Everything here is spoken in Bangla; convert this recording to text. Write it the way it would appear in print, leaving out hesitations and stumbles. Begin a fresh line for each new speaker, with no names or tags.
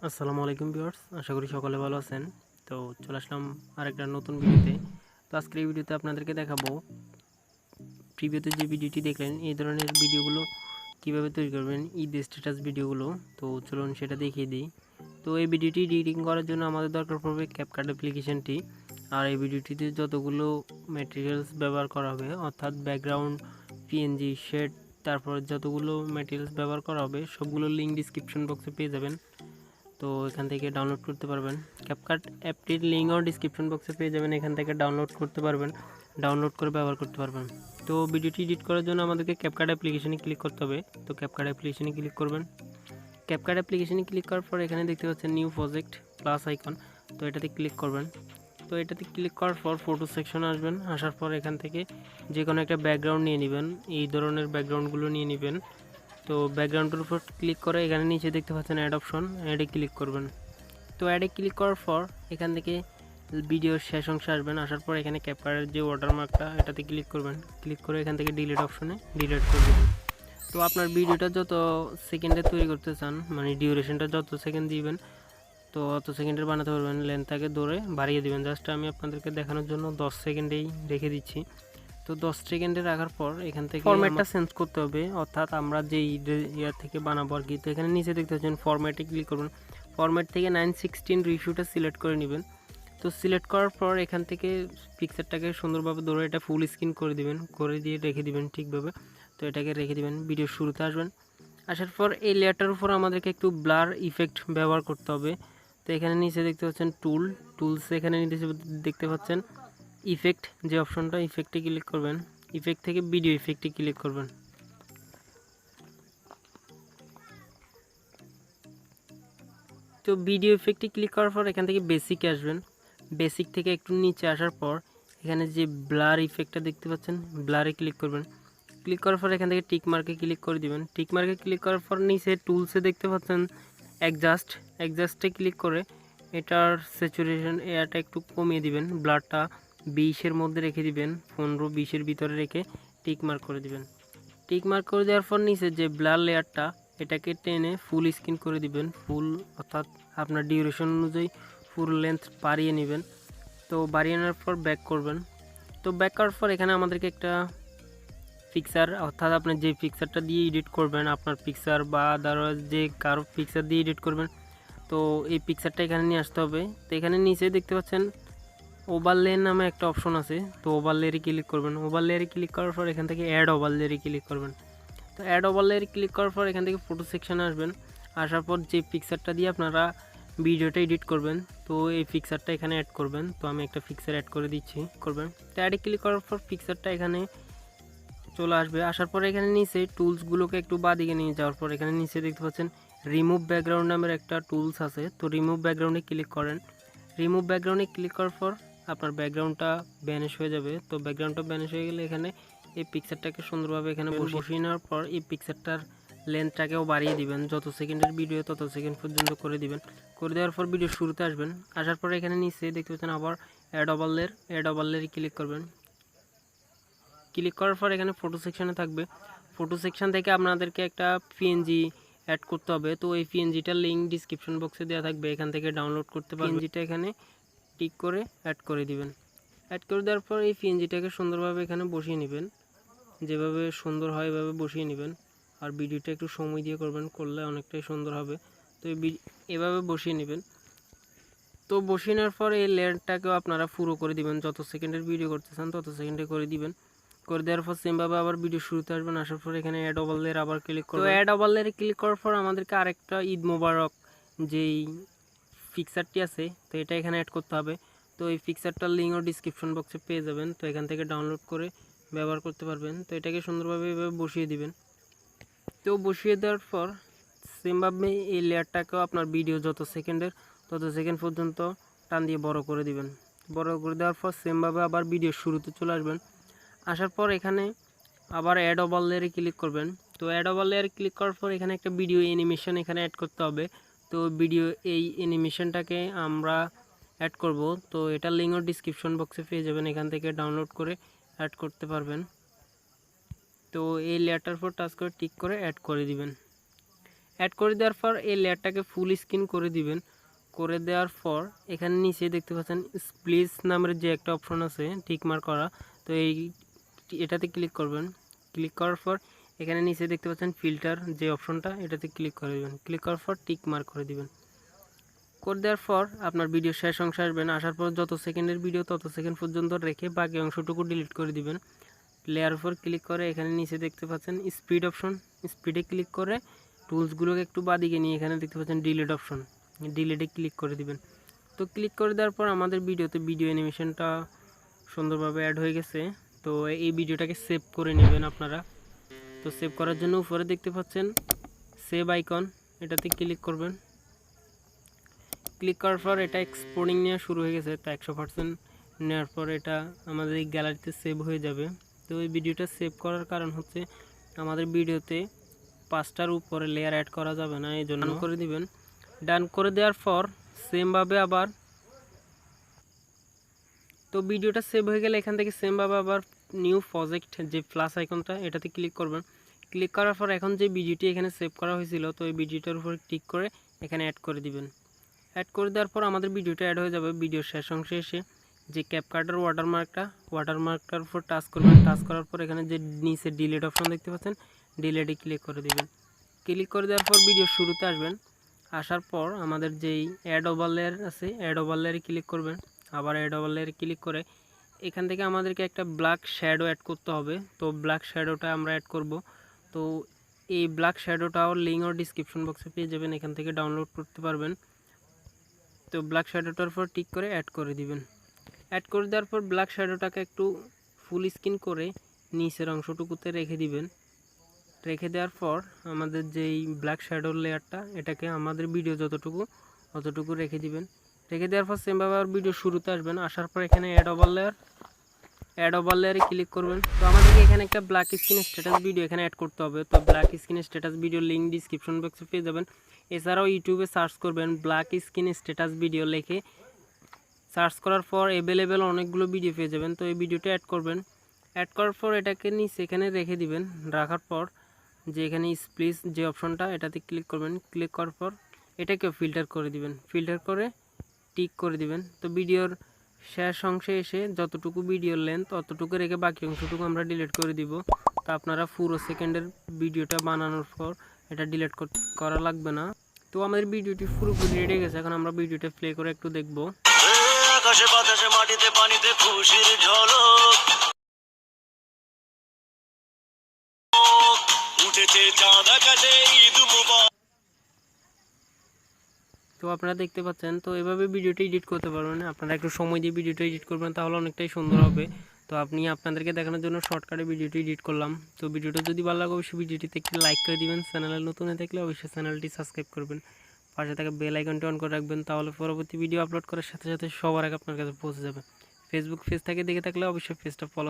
আসসালামু আলাইকুম ভিউয়ার্স, আশা করি সকলে ভালো আছেন। তো চলে আসলাম আরেকটা নতুন ভিডিওতে। তো আজকের এই ভিডিওতে আপনাদেরকে দেখাবো প্রিভিউতে যে ভিডিওটি দেখলেন এই ধরনের ভিডিওগুলো কিভাবে তৈরি করবেন, ঈদ স্ট্যাটাস ভিডিওগুলো। তো চলুন সেটা দেখিয়ে দিই। তো এই ভিডিওটি এডিটিং করার জন্য আমাদের দরকার পড়বে ক্যাপকাট অ্যাপ্লিকেশনটি। আর এই ভিডিওটিতে যতগুলো ম্যাটেরিয়ালস ব্যবহার করা হবে, অর্থাৎ ব্যাকগ্রাউন্ড, পিএনজি, শেড, তারপর যতগুলো ম্যাটেরিয়ালস ব্যবহার করা হবে সবগুলো লিঙ্ক ডিসক্রিপশন বক্সে পেয়ে যাবেন। তো এখান থেকে ডাউনলোড করতে পারবেন। ক্যাপকাট অ্যাপটির লিঙ্কও ডিসক্রিপশন বক্সে পেয়ে যাবেন, এখান থেকে ডাউনলোড করতে পারবেন, ডাউনলোড করে ব্যবহার করতে পারবেন। তো ভিডিওটি এডিট করার জন্য আমাদেরকে ক্যাপকাট অ্যাপ্লিকেশনে ক্লিক করতে হবে। তো ক্যাপকাট অ্যাপ্লিকেশনে ক্লিক করবেন। ক্যাপকাট অ্যাপ্লিকেশনে ক্লিক করার পর এখানে দেখতে পাচ্ছেন নিউ প্রজেক্ট প্লাস আইকন, তো এটাতে ক্লিক করবেন। তো এটাতে ক্লিক করার পর ফটো সেকশনে আসবেন। আসার পর এখান থেকে যে কোনো একটা ব্যাকগ্রাউন্ড নিয়ে নেবেন, এই ধরনের ব্যাকগ্রাউন্ডগুলো নিয়ে নেবেন। তো ব্যাকগ্রাউন্ডের উপর ক্লিক করে এখানে নিচে দেখতে পাচ্ছেন অ্যাড অপশন, অ্যাডে ক্লিক করবেন। তো অ্যাডে ক্লিক করার পর এখান থেকে ভিডিওর শেষ অংশে আসবেন। আসার পর এখানে ক্যাপকাটের যে ওয়াটারমার্কটা এটাতে ক্লিক করবেন। ক্লিক করে এখান থেকে ডিলিট অপশনে ডিলিট করে দেবেন। তো আপনার ভিডিওটা যত সেকেন্ডে তৈরি করতে চান, মানে ডিউরেশনটা যত সেকেন্ড দিবেন তো অত সেকেন্ডের বানাতে পারবেন। লেন্থটাকে ধরে বাড়িয়ে দিবেন। জাস্ট আমি আপনাদেরকে দেখানোর জন্য 10 সেকেন্ডেই রেখে দিচ্ছি। তো 10 সেকেন্ডে রাখার পর এখান থেকে ফরম্যাটটা চেঞ্জ করতে হবে, অর্থাৎ আমরা যেই ইয়ার থেকে বানাবো আর কি। তো এখানে নিচে দেখতে পাচ্ছেন ফরম্যাটে ক্লিক করবেন। ফরম্যাট থেকে 9:16 রেশিওটা সিলেক্ট করে নেবেন। তো সিলেক্ট করার পর এখান থেকে পিকচারটাকে সুন্দরভাবে ধরে এটা ফুল স্ক্রিন করে দিবেন, করে দিয়ে রেখে দিবেন ঠিকভাবে। তো এটাকে রেখে দিবেন। ভিডিও শুরুতে আসবেন। আসার পর এই লেয়ারটার উপর আমাদেরকে একটু ব্লার ইফেক্ট ব্যবহার করতে হবে। তো এখানে নিচে দেখতে পাচ্ছেন টুলস, এখানে নিচে দেখতে পাচ্ছেন ইফেক্ট, যে অপশনটা ইফেক্টে ক্লিক করবেন। ইফেক্ট থেকে ভিডিও ইফেক্টে ক্লিক করবেন। তো ভিডিও ইফেক্টে ক্লিক করার পর এখান থেকে বেসিকে আসবেন। বেসিক থেকে একটু নিচে আসার পর এখানে যে ব্লার ইফেক্টটা দেখতে পাচ্ছেন, ব্লারে ক্লিক করবেন। ক্লিক করার পর এখান থেকে টিক মার্কে ক্লিক করে দিবেন। টিক মার্কে ক্লিক করার পর নিচে টুলসে দেখতে পাচ্ছেন অ্যাডজাস্টে ক্লিক করে এটার স্যাচুরেশন এয়ারটা একটু কমিয়ে দিবেন। ব্লারটা 20-এর মধ্যে রেখে দিবেন, 15-20-এর ভিতরে রেখে টিক মার্ক করে দিবেন। টিক মার্ক করে দেওয়ার পর নিচে যে ব্লার লেয়ারটা এটাকে টেনে ফুল স্ক্রিন করে দিবেন। ফুল অর্থাৎ আপনার ডিউরেশন অনুযায়ী ফুল লেন্থ বাড়িয়ে নেবেন। তো বাড়িয়ে নেওয়ার পর ব্যাক করবেন। তো ব্যাক করার পর এখানে আমাদেরকে একটা পিকচার, অর্থাৎ আপনি যে পিকচারটা দিয়ে এডিট করবেন, আপনার পিকচার বা আদারওয়াইজ যে কারো পিকচার দিয়ে এডিট করবেন, তো এই পিকচারটা এখানে নিয়ে আসতে হবে। তো এখানে নিচে দেখতে পাচ্ছেন ওভারলে নামে একটা অপশন আছে, তো ওভারলেয়ারে ক্লিক করবেন। ওভারলেয়ারে ক্লিক করার পর এখান থেকে অ্যাড ওভারলেয়ারে ক্লিক করবেন। তো অ্যাড ওভারলেয়ারে ক্লিক করার পর এখান থেকে ফটো সেকশানে আসবেন। আসার পর যে পিকচারটা দিয়ে আপনারা ভিডিওটা এডিট করবেন, তো এই পিকচারটা এখানে অ্যাড করবেন। তো আমি একটা পিকচার অ্যাড করে দিচ্ছি, করবেন। তো অ্যাডে ক্লিক করার পর পিকচারটা এখানে চলে আসবে। আসার পর এখানে নিচে টুলসগুলোকে একটু বাঁদিকে নিয়ে যাওয়ার পর এখানে নিচে দেখতে পাচ্ছেন রিমুভ ব্যাকগ্রাউন্ড নামের একটা টুলস আছে, তো রিমুভ ব্যাকগ্রাউন্ডে ক্লিক করেন। রিমুভ ব্যাকগ্রাউন্ডে ক্লিক করার পর আপনার ব্যাকগ্রাউন্ডটা ব্যানিশ হয়ে যাবে। তো ব্যাকগ্রাউন্ডটা ব্যানিশ হয়ে গেলে এখানে এই পিকচারটাকে সুন্দরভাবে এখানে বসিয়ে নেওয়ার পর এই পিকচারটার লেন্থটাকেও বাড়িয়ে দিবেন। যত সেকেন্ডের ভিডিও তত সেকেন্ড পর্যন্ত করে দিবেন। করে দেওয়ার পর ভিডিও শুরুতে আসবেন। আসার পর এখানে নিচে দেখতে পাচ্ছেন আবার অ্যাড ওভারলেয়ারে ক্লিক করবেন। ক্লিক করার পর এখানে ফটো সেকশানে থাকবে। ফটো সেকশান থেকে আপনাদেরকে একটা পিএনজি অ্যাড করতে হবে। তো এই পিএনজিটার লিঙ্ক ডিসক্রিপশন বক্সে দেওয়া থাকবে, এখান থেকে ডাউনলোড করতে পারবেন। পিএনজিটা এখানে টিক করে অ্যাড করে দিবেন। অ্যাড করে দেওয়ার পর এই পিএনজিটাকে সুন্দরভাবে এখানে বসিয়ে নেবেন, যেভাবে সুন্দর হয় এভাবে বসিয়ে নেবেন। আর ভিডিওটা একটু সময় দিয়ে করবেন, করলে অনেকটাই সুন্দর হবে। তো এভাবে বসিয়ে নেবেন। তো বসিয়ে নেওয়ার পর এই লেয়ারটাকেও আপনারা পুরো করে দিবেন। যত সেকেন্ডের ভিডিও করতে চান তত সেকেন্ডে করে দিবেন। করে দেওয়ার পর সেমভাবে আবার ভিডিও শুরুতে আসবেন। আসার পর এখানে অ্যাড ওভারলেয়ার আবার ক্লিক করবেন। তো অ্যাড ওভারলেয়ারে ক্লিক করার পর আমাদেরকে আরেকটা ঈদ মোবারক যেই পিকচারটি আছে, তো এটা এখানে অ্যাড করতে হবে। তো এই পিকচারটার লিঙ্কও ডিসক্রিপশন বক্সে পেয়ে যাবেন, তো এখান থেকে ডাউনলোড করে ব্যবহার করতে পারবেন। তো এটাকে সুন্দরভাবে এভাবে বসিয়ে দিবেন। তো বসিয়ে দেওয়ার পর সেমভাবে এই লেয়ারটাকেও আপনার ভিডিও যত সেকেন্ডের তত সেকেন্ড পর্যন্ত টান দিয়ে বড় করে দিবেন। বড় করে দেওয়ার পর সেমভাবে আবার ভিডিও শুরুতে চলে আসবেন। আসার পর এখানে আবার অ্যাড ওভারলেয়ারে ক্লিক করবেন। তো অ্যাড ওভারলেয়ারে ক্লিক করার পর এখানে একটা ভিডিও অ্যানিমেশন এখানে অ্যাড করতে হবে। তো ভিডিও এই অ্যানিমেশনটাকে আমরা অ্যাড করব। তো এটার লিঙ্কও ডিসক্রিপশন বক্সে পেয়ে যাবেন, এখান থেকে ডাউনলোড করে অ্যাড করতে পারবেন। তো এই লেয়ারটার উপর টাচ করে টিক করে অ্যাড করে দিবেন। অ্যাড করে দেওয়ার পর এই লেয়ারটাকে ফুল স্ক্রিন করে দিবেন। করে দেওয়ার পর এখানে নিচে দেখতে পাচ্ছেন স্প্লিস নামের যে একটা অপশন আছে টিকমার্ক করা, তো এটাতে ক্লিক করবেন। ক্লিক করার পর এখানে নিচে দেখতে পাচ্ছেন ফিল্টার যে অপশনটা, এটাতে ক্লিক করে দেবেন। ক্লিক করার পর টিক মার্ক করে দিবেন। করে দেওয়ার পর আপনার ভিডিও শেষ অংশে আসবেন। আসার পর যত সেকেন্ডের ভিডিও তত সেকেন্ড পর্যন্ত রেখে বাকি অংশটুকু ডিলিট করে দিবেন। লেয়ার উপর ক্লিক করে এখানে নিচে দেখতে পাচ্ছেন স্পিড অপশন, স্পিডে ক্লিক করে টুলসগুলোকে একটু বাদিকে নিয়ে এখানে দেখতে পাচ্ছেন ডিলিট অপশন, ডিলিটে ক্লিক করে দিবেন। তো ক্লিক করে দেওয়ার পর আমাদের ভিডিওতে ভিডিও অ্যানিমেশনটা সুন্দরভাবে অ্যাড হয়ে গেছে। তো এই ভিডিওটাকে সেভ করে নেবেন আপনারা। তো সেভ করার জন্য উপরে দেখতে পাচ্ছেন সেভ আইকন, এটাতে ক্লিক করবেন। ক্লিক করার পর এটা এক্সপোর্টিং নেওয়া শুরু হয়ে গেছে। তো 100% নেওয়ার পর এটা আমাদের এই গ্যালারিতে সেভ হয়ে যাবে। তো এই ভিডিওটা সেভ করার কারণ হচ্ছে আমাদের ভিডিওতে 5টার উপরে লেয়ার অ্যাড করা যাবে না, এই জন্য করে দিবেন। ডান করে দেওয়ার পর সেমভাবে আবার, তো ভিডিওটা সেভ হয়ে গেলে এখান থেকে সেমভাবে আবার নিউ প্রজেক্ট যে প্লাস আইকনটা, এটাতে ক্লিক করবেন। ক্লিক করার পর এখন যে ভিডিওটি এখানে সেভ করা হয়েছিল, তো এই ভিডিওটার উপর ক্লিক করে এখানে অ্যাড করে দিবেন। অ্যাড করে দেওয়ার পর আমাদের ভিডিওটা অ্যাড হয়ে যাবে। ভিডিওর শেষ অংশে এসে যে ক্যাপকাটের ওয়াটারমার্কটার উপর টাচ করবেন। টাচ করার পর এখানে যে নিচে ডিলিট অপশন দেখতে পাচ্ছেন, ডিলিটে ক্লিক করে দিবেন। ক্লিক করে দেওয়ার পর ভিডিওর শুরুতে আসবেন। আসার পর আমাদের যেই অ্যাড ওভারলেয়ার আছে, অ্যাড ওভারলেয়ারে ক্লিক করবেন। আবার অ্যাড ওভারলেয়ারে ক্লিক করে এখান থেকে আমাদেরকে একটা ব্ল্যাক শ্যাডো অ্যাড করতে হবে। তো ব্ল্যাক শ্যাডোটা আমরা অ্যাড করব। তো এই ব্ল্যাক শ্যাডোটাও লিঙ্ক ও ডিসক্রিপশন বক্সে পেয়ে যাবেন, এখান থেকে ডাউনলোড করতে পারবেন। তো ব্ল্যাক শ্যাডোটার উপর টিক করে অ্যাড করে দিবেন। অ্যাড করে দেওয়ার পর ব্ল্যাক শ্যাডোটাকে একটু ফুল স্ক্রিন করে নিচের অংশটুকুতে রেখে দিবেন। রেখে দেওয়ার পর আমাদের যেই ব্ল্যাক শ্যাডোর লেয়ারটা, এটাকে আমাদের ভিডিও যতটুকু অতটুকু রেখে দিবেন। রেখে দেওয়ার পর সেমভাবে আর ভিডিও শুরুতে আসবেন। আসার পর এখানে অ্যাড ওভারলেয়ারে ক্লিক করবেন। তো আমাদেরকে এখানে একটা ব্ল্যাক স্ক্রিন স্ট্যাটাস ভিডিও এখানে অ্যাড করতে হবে। তো black screen status video link description বক্সে পেয়ে যাবেন। এছাড়াও ইউটিউবে সার্চ করবেন ব্ল্যাক স্ক্রিন স্ট্যাটাস ভিডিও লিখে, সার্চ করার পর অ্যাভেলেবেল অনেকগুলো ভিডিও পেয়ে যাবেন। তো এই ভিডিওটা অ্যাড করবেন। অ্যাড করার পর এটাকে নিচে এখানে রেখে দিবেন। রাখার পর যে এখানে স্প্লিস যে অপশনটা, এটাতে ক্লিক করবেন। ক্লিক করার পর এটাকেও ফিল্টার করে দিবেন। ফিল্টার করে টিক করে দিবেন। তো ভিডিওর শেষ অংশে এসে যতটুকু ভিডিওর লেন্থ ততটুকু রেখে বাকি অংশটুকু আমরা ডিলিট করে দিব। তো আপনারা পুরো সেকেন্ডের ভিডিওটা বানানোর পর এটা ডিলিট করা লাগবে না। তো আমাদের ভিডিওটি পুরোপুরি রেডি হয়ে গেছে। এখন আমরা ভিডিওটা প্লে করে একটু দেখব। আকাশে বাতাসে মাটিতে পানিতে খুশির ঝলক উঠেছে চাঁদ আকাশে, ঈদ মুবারক। তো আপনারা দেখতে পাচ্ছেন। তো এভাবে ভিডিওটা এডিট করতে পারবেন। আপনারা একটু সময় দিয়ে ভিডিওটা এডিট করবেন, তাহলে অনেকটাই সুন্দর হবে। তো আপনি আপনাদেরকে দেখানোর জন্য শর্টকাটে ভিডিওটি এডিট করলাম। তো ভিডিওটা যদি ভালো লাগে অবশ্যই ভিডিওটিতে একটি লাইক করে দিবেন। চ্যানেলে নতুন হয়ে থাকলে অবশ্যই চ্যানেলটি সাবস্ক্রাইব করবেন। পাশে থাকা বেল আইকনটি অন করে রাখবেন, তাহলে পরবর্তী ভিডিও আপলোড করার সাথে সাথে সবার আগে আপনার কাছে পৌঁছে যাবে। ফেসবুক পেজ থেকে দেখে থাকলে অবশ্যই পেজটা ফলো